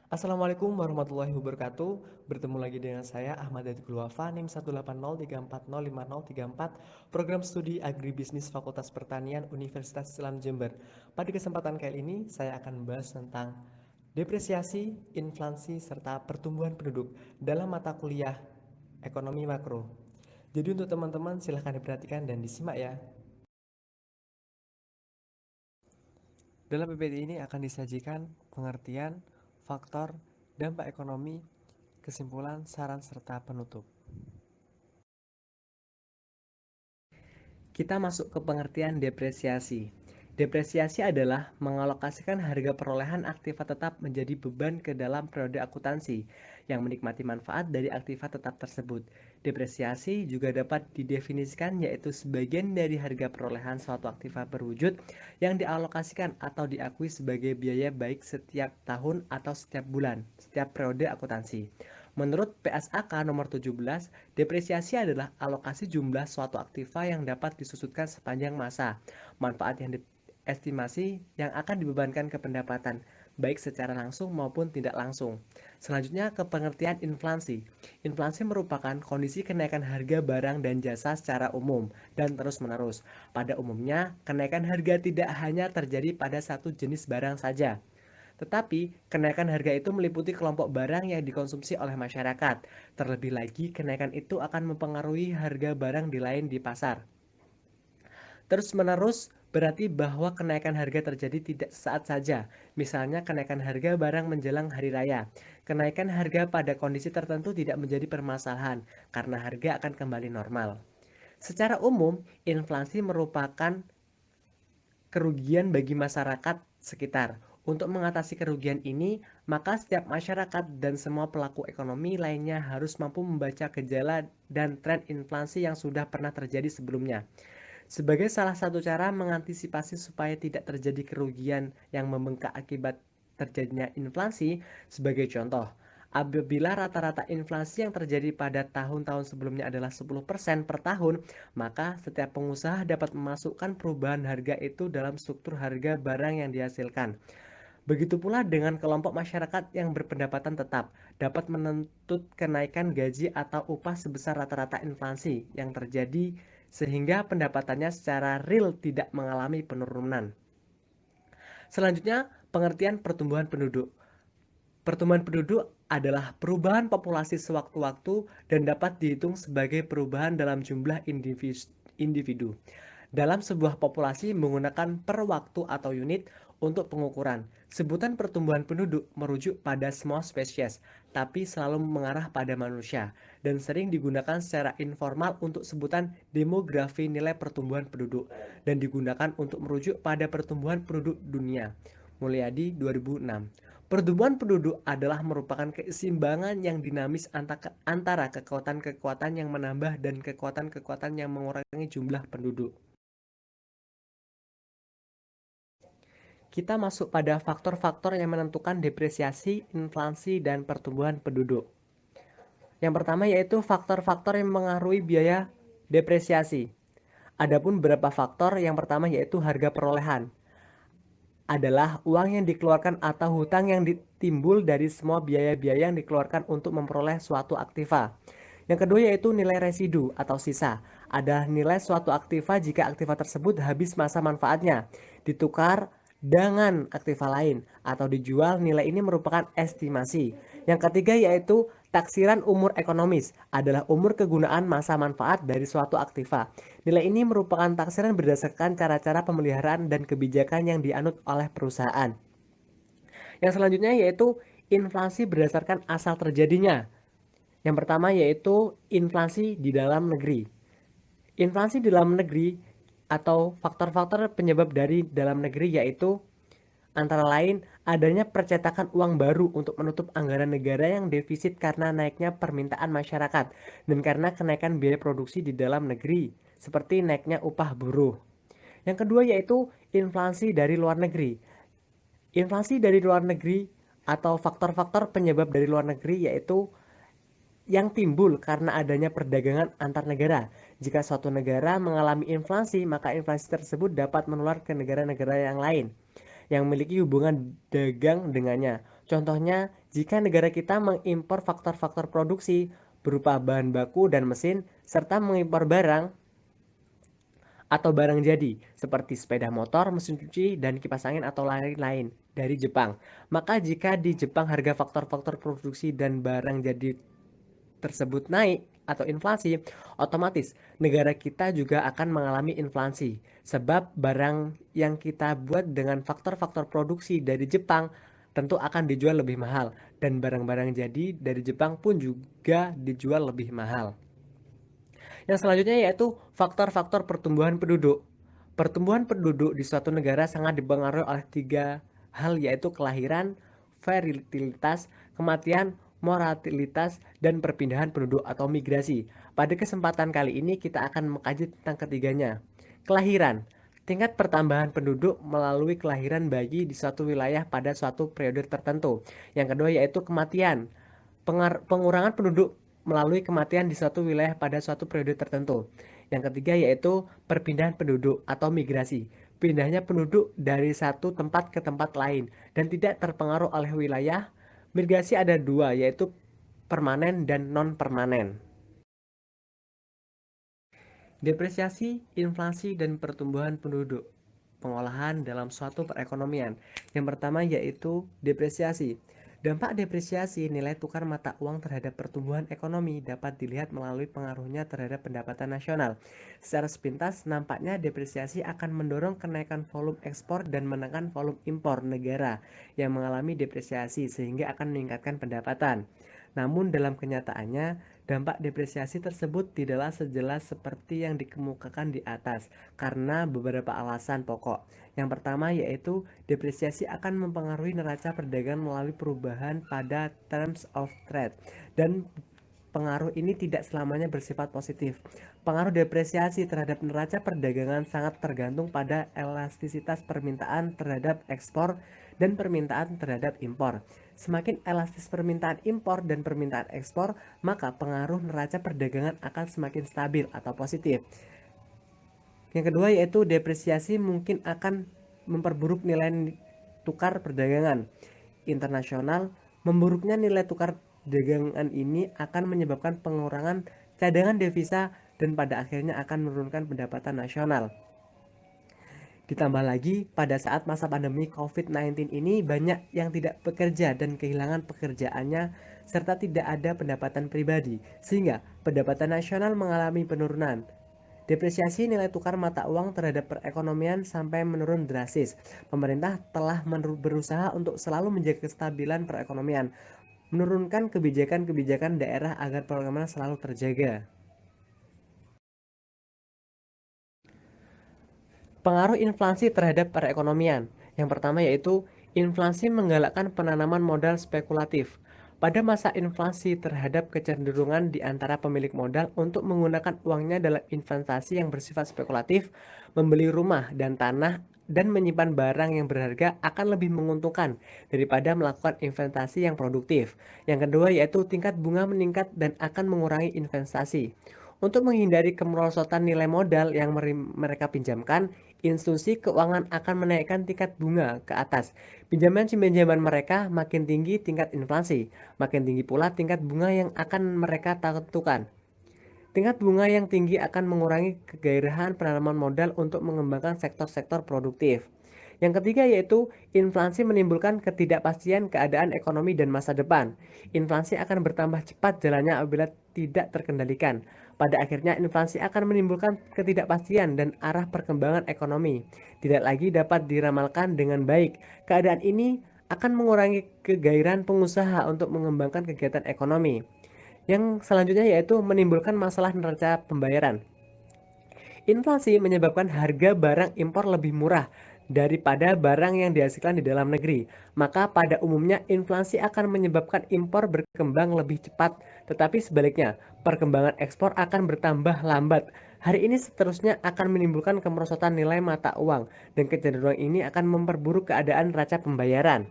Assalamualaikum warahmatullahi wabarakatuh. Bertemu lagi dengan saya Ahmad Datikul Wafa, NIM 18034050034, Program Studi Agribisnis Fakultas Pertanian Universitas Islam Jember. Pada kesempatan kali ini saya akan membahas tentang depresiasi, inflasi, serta pertumbuhan penduduk dalam mata kuliah Ekonomi Makro. Jadi untuk teman-teman silahkan diperhatikan dan disimak ya. Dalam PPT ini akan disajikan pengertian, faktor, dampak ekonomi, kesimpulan, saran, serta penutup. Kita masuk ke pengertian depresiasi. Depresiasi adalah mengalokasikan harga perolehan aktiva tetap menjadi beban ke dalam periode akuntansi yang menikmati manfaat dari aktiva tetap tersebut. Depresiasi juga dapat didefinisikan yaitu sebagian dari harga perolehan suatu aktiva berwujud yang dialokasikan atau diakui sebagai biaya baik setiap tahun atau setiap bulan, setiap periode akuntansi. Menurut PSAK nomor 17, depresiasi adalah alokasi jumlah suatu aktiva yang dapat disusutkan sepanjang masa. Manfaat yang diestimasi yang akan dibebankan ke pendapatan, baik secara langsung maupun tidak langsung. Selanjutnya ke pengertian inflasi. Inflasi merupakan kondisi kenaikan harga barang dan jasa secara umum dan terus-menerus. Pada umumnya, kenaikan harga tidak hanya terjadi pada satu jenis barang saja, tetapi, kenaikan harga itu meliputi kelompok barang yang dikonsumsi oleh masyarakat. Terlebih lagi, kenaikan itu akan mempengaruhi harga barang di lain di pasar. Terus-menerus berarti bahwa kenaikan harga terjadi tidak saat saja. Misalnya kenaikan harga barang menjelang hari raya. Kenaikan harga pada kondisi tertentu tidak menjadi permasalahan karena harga akan kembali normal. Secara umum, inflasi merupakan kerugian bagi masyarakat sekitar. Untuk mengatasi kerugian ini, maka setiap masyarakat dan semua pelaku ekonomi lainnya harus mampu membaca gejala dan tren inflasi yang sudah pernah terjadi sebelumnya. Sebagai salah satu cara mengantisipasi supaya tidak terjadi kerugian yang membengkak akibat terjadinya inflasi, sebagai contoh, apabila rata-rata inflasi yang terjadi pada tahun-tahun sebelumnya adalah 10% per tahun, maka setiap pengusaha dapat memasukkan perubahan harga itu dalam struktur harga barang yang dihasilkan. Begitu pula dengan kelompok masyarakat yang berpendapatan tetap, dapat menuntut kenaikan gaji atau upah sebesar rata-rata inflasi yang terjadi sehingga pendapatannya secara real tidak mengalami penurunan. Selanjutnya, pengertian pertumbuhan penduduk. Pertumbuhan penduduk adalah perubahan populasi sewaktu-waktu dan dapat dihitung sebagai perubahan dalam jumlah individu dalam sebuah populasi menggunakan per waktu atau unit untuk pengukuran. Sebutan pertumbuhan penduduk merujuk pada semua spesies, tapi selalu mengarah pada manusia, dan sering digunakan secara informal untuk sebutan demografi nilai pertumbuhan penduduk, dan digunakan untuk merujuk pada pertumbuhan penduduk dunia. Mulyadi 2006. Pertumbuhan penduduk adalah merupakan keseimbangan yang dinamis antara kekuatan-kekuatan yang menambah dan kekuatan-kekuatan yang mengurangi jumlah penduduk. Kita masuk pada faktor-faktor yang menentukan depresiasi, inflasi, dan pertumbuhan penduduk. Yang pertama yaitu faktor-faktor yang mengaruhi biaya depresiasi. Adapun beberapa faktor, yang pertama yaitu harga perolehan. Adalah uang yang dikeluarkan atau hutang yang ditimbul dari semua biaya-biaya yang dikeluarkan untuk memperoleh suatu aktiva. Yang kedua yaitu nilai residu atau sisa. Ada nilai suatu aktiva jika aktiva tersebut habis masa manfaatnya, ditukar dengan aktiva lain, atau dijual. Nilai ini merupakan estimasi. Yang ketiga yaitu taksiran umur ekonomis, adalah umur kegunaan masa manfaat dari suatu aktiva. Nilai ini merupakan taksiran berdasarkan cara-cara pemeliharaan dan kebijakan yang dianut oleh perusahaan. Yang selanjutnya yaitu inflasi berdasarkan asal terjadinya. Yang pertama yaitu inflasi di dalam negeri. Inflasi di dalam negeri atau faktor-faktor penyebab dari dalam negeri yaitu antara lain adanya percetakan uang baru untuk menutup anggaran negara yang defisit karena naiknya permintaan masyarakat dan karena kenaikan biaya produksi di dalam negeri, seperti naiknya upah buruh. Yang kedua yaitu inflasi dari luar negeri. Inflasi dari luar negeri atau faktor-faktor penyebab dari luar negeri yaitu yang timbul karena adanya perdagangan antar negara. Jika suatu negara mengalami inflasi, maka inflasi tersebut dapat menular ke negara-negara yang lain yang memiliki hubungan dagang dengannya. Contohnya, jika negara kita mengimpor faktor-faktor produksi berupa bahan baku dan mesin, serta mengimpor barang atau barang jadi, seperti sepeda motor, mesin cuci, dan kipas angin atau lain-lain dari Jepang. Maka jika di Jepang harga faktor-faktor produksi dan barang jadi tersebut naik atau inflasi, otomatis negara kita juga akan mengalami inflasi. Sebab barang yang kita buat dengan faktor-faktor produksi dari Jepang tentu akan dijual lebih mahal. Dan barang-barang jadi dari Jepang pun juga dijual lebih mahal. Yang selanjutnya yaitu faktor-faktor pertumbuhan penduduk. Pertumbuhan penduduk di suatu negara sangat dipengaruhi oleh tiga hal, yaitu kelahiran, fertilitas, kematian, mortalitas, dan perpindahan penduduk atau migrasi. Pada kesempatan kali ini kita akan mengkaji tentang ketiganya. Kelahiran, tingkat pertambahan penduduk melalui kelahiran bayi di suatu wilayah pada suatu periode tertentu. Yang kedua yaitu kematian, pengurangan penduduk melalui kematian di suatu wilayah pada suatu periode tertentu. Yang ketiga yaitu perpindahan penduduk atau migrasi. Pindahnya penduduk dari satu tempat ke tempat lain dan tidak terpengaruh oleh wilayah. Migrasi ada dua, yaitu permanen dan non-permanen. Depresiasi, inflasi, dan pertumbuhan penduduk. Pengolahan dalam suatu perekonomian. Yang pertama yaitu depresiasi. Dampak depresiasi nilai tukar mata uang terhadap pertumbuhan ekonomi dapat dilihat melalui pengaruhnya terhadap pendapatan nasional. Secara sepintas, nampaknya depresiasi akan mendorong kenaikan volume ekspor dan menekan volume impor negara yang mengalami depresiasi sehingga akan meningkatkan pendapatan. Namun dalam kenyataannya, dampak depresiasi tersebut tidaklah sejelas seperti yang dikemukakan di atas karena beberapa alasan pokok. Yang pertama yaitu depresiasi akan mempengaruhi neraca perdagangan melalui perubahan pada terms of trade dan pengaruh ini tidak selamanya bersifat positif. Pengaruh depresiasi terhadap neraca perdagangan sangat tergantung pada elastisitas permintaan terhadap ekspor dan permintaan terhadap impor. Semakin elastis permintaan impor dan permintaan ekspor, maka pengaruh neraca perdagangan akan semakin stabil atau positif. Yang kedua yaitu depresiasi mungkin akan memperburuk nilai tukar perdagangan internasional. Memburuknya nilai tukar dagangan ini akan menyebabkan pengurangan cadangan devisa dan pada akhirnya akan menurunkan pendapatan nasional. Ditambah lagi, pada saat masa pandemi COVID-19 ini banyak yang tidak bekerja dan kehilangan pekerjaannya serta tidak ada pendapatan pribadi, sehingga pendapatan nasional mengalami penurunan. Depresiasi nilai tukar mata uang terhadap perekonomian sampai menurun drastis. Pemerintah telah berusaha untuk selalu menjaga kestabilan perekonomian, menurunkan kebijakan-kebijakan daerah agar perekonomian selalu terjaga. Pengaruh inflasi terhadap perekonomian. Yang pertama yaitu inflasi menggalakkan penanaman modal spekulatif. Pada masa inflasi terhadap kecenderungan di antara pemilik modal untuk menggunakan uangnya dalam investasi yang bersifat spekulatif, membeli rumah dan tanah dan menyimpan barang yang berharga akan lebih menguntungkan daripada melakukan investasi yang produktif. Yang kedua yaitu tingkat bunga meningkat dan akan mengurangi investasi. Untuk menghindari kemerosotan nilai modal yang mereka pinjamkan, institusi keuangan akan menaikkan tingkat bunga ke atas. Pinjaman-pinjaman mereka makin tinggi tingkat inflasi, makin tinggi pula tingkat bunga yang akan mereka tentukan. Tingkat bunga yang tinggi akan mengurangi kegairahan penanaman modal untuk mengembangkan sektor-sektor produktif. Yang ketiga yaitu inflasi menimbulkan ketidakpastian keadaan ekonomi dan masa depan. Inflasi akan bertambah cepat jalannya apabila tidak terkendalikan. Pada akhirnya inflasi akan menimbulkan ketidakpastian dan arah perkembangan ekonomi tidak lagi dapat diramalkan dengan baik. Keadaan ini akan mengurangi kegairahan pengusaha untuk mengembangkan kegiatan ekonomi. Yang selanjutnya yaitu menimbulkan masalah neraca pembayaran. Inflasi menyebabkan harga barang impor lebih murah daripada barang yang dihasilkan di dalam negeri. Maka pada umumnya inflasi akan menyebabkan impor berkembang lebih cepat, tetapi sebaliknya, perkembangan ekspor akan bertambah lambat. Hari ini seterusnya akan menimbulkan kemerosotan nilai mata uang dan kecenderungan ini akan memperburuk keadaan neraca pembayaran.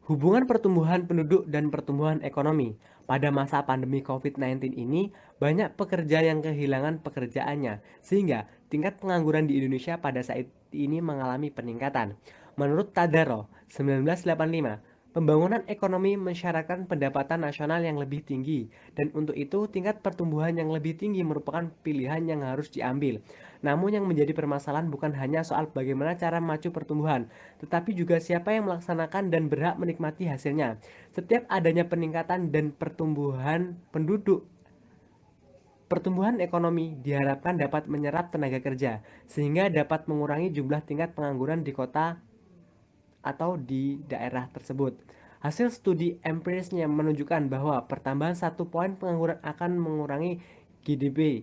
Hubungan pertumbuhan penduduk dan pertumbuhan ekonomi. Pada masa pandemi COVID-19 ini, banyak pekerja yang kehilangan pekerjaannya, sehingga tingkat pengangguran di Indonesia pada saat ini mengalami peningkatan. Menurut Tadaro, 1985, pembangunan ekonomi mensyaratkan pendapatan nasional yang lebih tinggi, dan untuk itu tingkat pertumbuhan yang lebih tinggi merupakan pilihan yang harus diambil. Namun yang menjadi permasalahan bukan hanya soal bagaimana cara maju pertumbuhan, tetapi juga siapa yang melaksanakan dan berhak menikmati hasilnya. Setiap adanya peningkatan dan pertumbuhan ekonomi diharapkan dapat menyerap tenaga kerja, sehingga dapat mengurangi jumlah tingkat pengangguran di kota atau di daerah tersebut. Hasil studi empirisnya menunjukkan bahwa pertambahan 1 poin pengangguran akan mengurangi GDP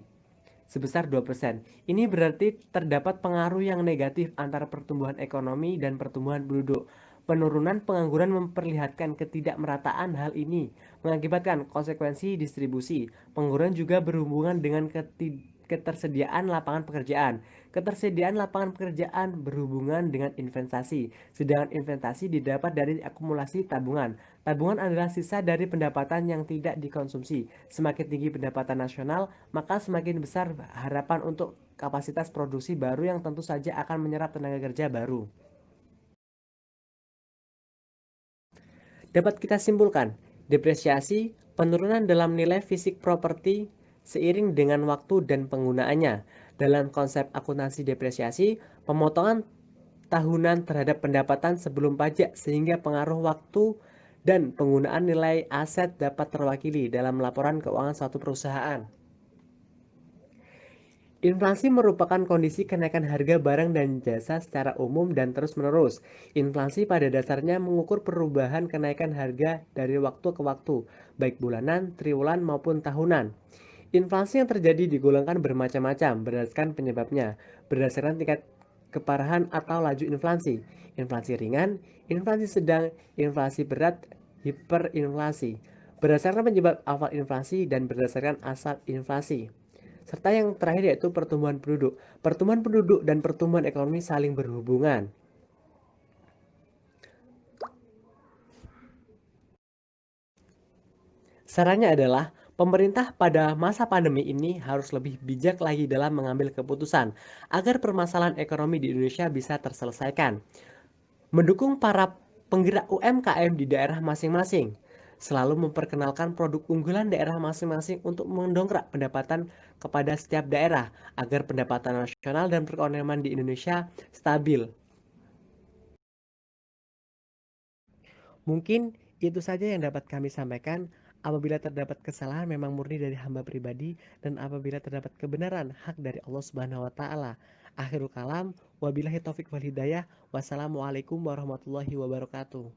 sebesar 2%. Ini berarti terdapat pengaruh yang negatif antara pertumbuhan ekonomi dan pertumbuhan penduduk. Penurunan pengangguran memperlihatkan ketidakmerataan. Hal ini mengakibatkan konsekuensi distribusi. Pengangguran juga berhubungan dengan ketersediaan lapangan pekerjaan. Ketersediaan lapangan pekerjaan berhubungan dengan investasi, sedangkan investasi didapat dari akumulasi tabungan. Tabungan adalah sisa dari pendapatan yang tidak dikonsumsi. Semakin tinggi pendapatan nasional, maka semakin besar harapan untuk kapasitas produksi baru yang tentu saja akan menyerap tenaga kerja baru. Dapat kita simpulkan, depresiasi, penurunan dalam nilai fisik properti seiring dengan waktu dan penggunaannya. Dalam konsep akuntansi depresiasi, pemotongan tahunan terhadap pendapatan sebelum pajak sehingga pengaruh waktu dan penggunaan nilai aset dapat terwakili dalam laporan keuangan suatu perusahaan. Inflasi merupakan kondisi kenaikan harga barang dan jasa secara umum dan terus-menerus. Inflasi pada dasarnya mengukur perubahan kenaikan harga dari waktu ke waktu, baik bulanan, triwulan, maupun tahunan. Inflasi yang terjadi digolongkan bermacam-macam berdasarkan penyebabnya, berdasarkan tingkat keparahan atau laju inflasi. Inflasi ringan, inflasi sedang, inflasi berat, hiperinflasi. Berdasarkan penyebab awal inflasi dan berdasarkan asal inflasi. Serta yang terakhir yaitu pertumbuhan penduduk. Pertumbuhan penduduk dan pertumbuhan ekonomi saling berhubungan. Sarannya adalah pemerintah pada masa pandemi ini harus lebih bijak lagi dalam mengambil keputusan agar permasalahan ekonomi di Indonesia bisa terselesaikan. Mendukung para penggerak UMKM di daerah masing-masing. Selalu memperkenalkan produk unggulan daerah masing-masing untuk mendongkrak pendapatan kepada setiap daerah agar pendapatan nasional dan perekonomian di Indonesia stabil. Mungkin itu saja yang dapat kami sampaikan. Apabila terdapat kesalahan memang murni dari hamba pribadi dan apabila terdapat kebenaran hak dari Allah Subhanahu wa taala. Akhirul kalam, wabillahi taufik wal hidayah. Wassalamualaikum warahmatullahi wabarakatuh.